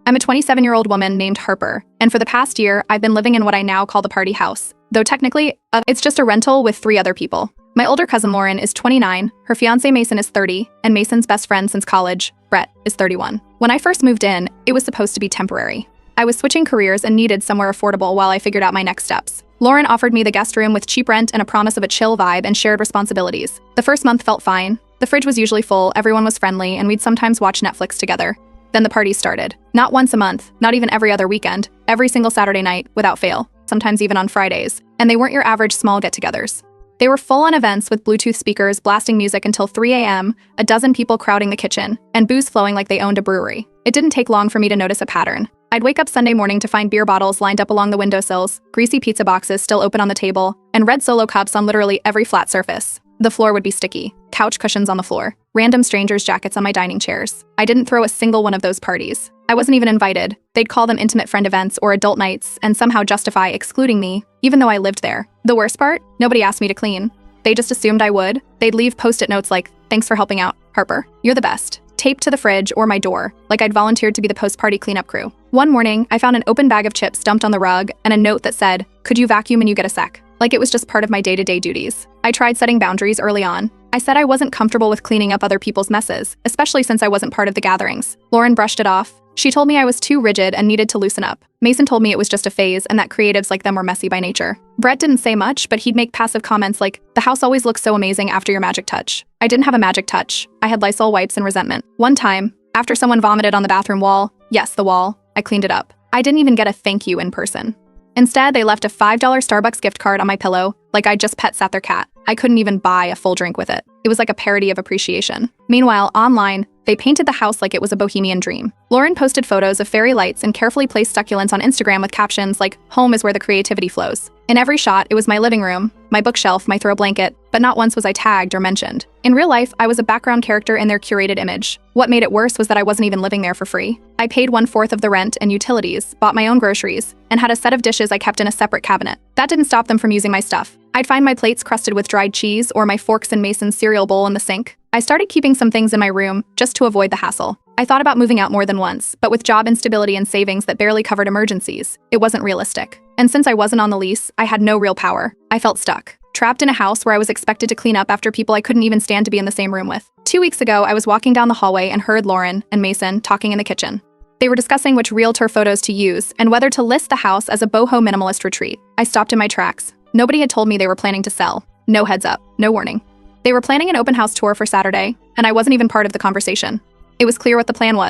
I'm a 27-year-old woman named Harper, and for the past year, I've been living in what I now call the party house, though technically, it's just a rental with 3 other people. My older cousin Lauren is 29, her fiancé Mason is 30, and Mason's best friend since college, Brett, is 31. When I first moved in, it was supposed to be temporary. I was switching careers and needed somewhere affordable while I figured out my next steps. Lauren offered me the guest room with cheap rent and a promise of a chill vibe and shared responsibilities. The first month felt fine. The fridge was usually full, everyone was friendly, and we'd sometimes watch Netflix together. Then the parties started. Not once a month, not even every other weekend, every single Saturday night, without fail, sometimes even on Fridays. And they weren't your average small get-togethers. They were full-on events with Bluetooth speakers blasting music until 3 a.m., a dozen people crowding the kitchen, and booze flowing like they owned a brewery. It didn't take long for me to notice a pattern. I'd wake up Sunday morning to find beer bottles lined up along the windowsills, greasy pizza boxes still open on the table, and red Solo cups on literally every flat surface. The floor would be sticky, couch cushions on the floor, random strangers' jackets on my dining chairs. I didn't throw a single one of those parties. I wasn't even invited. They'd call them intimate friend events or adult nights and somehow justify excluding me, even though I lived there. The worst part? Nobody asked me to clean. They just assumed I would. They'd leave post-it notes like, "Thanks for helping out, Harper. You're the best," taped to the fridge or my door, like I'd volunteered to be the post-party cleanup crew. One morning, I found an open bag of chips dumped on the rug and a note that said, "Could you vacuum when you get a sec?" Like it was just part of my day-to-day duties. I tried setting boundaries early on. I said I wasn't comfortable with cleaning up other people's messes, especially since I wasn't part of the gatherings. Lauren brushed it off. She told me I was too rigid and needed to loosen up. Mason told me it was just a phase and that creatives like them were messy by nature. Brett didn't say much, but he'd make passive comments like, "The house always looks so amazing after your magic touch." I didn't have a magic touch. I had Lysol wipes and resentment. One time, after someone vomited on the bathroom wall, yes, the wall, I cleaned it up. I didn't even get a thank you in person. Instead, they left a $5 Starbucks gift card on my pillow, like I just pet sat their cat. I couldn't even buy a full drink with it. It was like a parody of appreciation. Meanwhile, online, they painted the house like it was a bohemian dream. Lauren posted photos of fairy lights and carefully placed succulents on Instagram with captions like, "Home is where the creativity flows." In every shot, it was my living room, my bookshelf, my throw blanket, but not once was I tagged or mentioned. In real life, I was a background character in their curated image. What made it worse was that I wasn't even living there for free. I paid 1/4 of the rent and utilities, bought my own groceries, and had a set of dishes I kept in a separate cabinet. That didn't stop them from using my stuff. I'd find my plates crusted with dried cheese or my forks in Mason's cereal bowl in the sink. I started keeping some things in my room just to avoid the hassle. I thought about moving out more than once, but with job instability and savings that barely covered emergencies, it wasn't realistic. And since I wasn't on the lease, I had no real power. I felt stuck, trapped in a house where I was expected to clean up after people I couldn't even stand to be in the same room with. 2 weeks ago, I was walking down the hallway and heard Lauren and Mason talking in the kitchen. They were discussing which realtor photos to use and whether to list the house as a boho minimalist retreat. I stopped in my tracks. Nobody had told me they were planning to sell. No heads up, no warning. They were planning an open house tour for Saturday, and I wasn't even part of the conversation. It was clear what the plan was.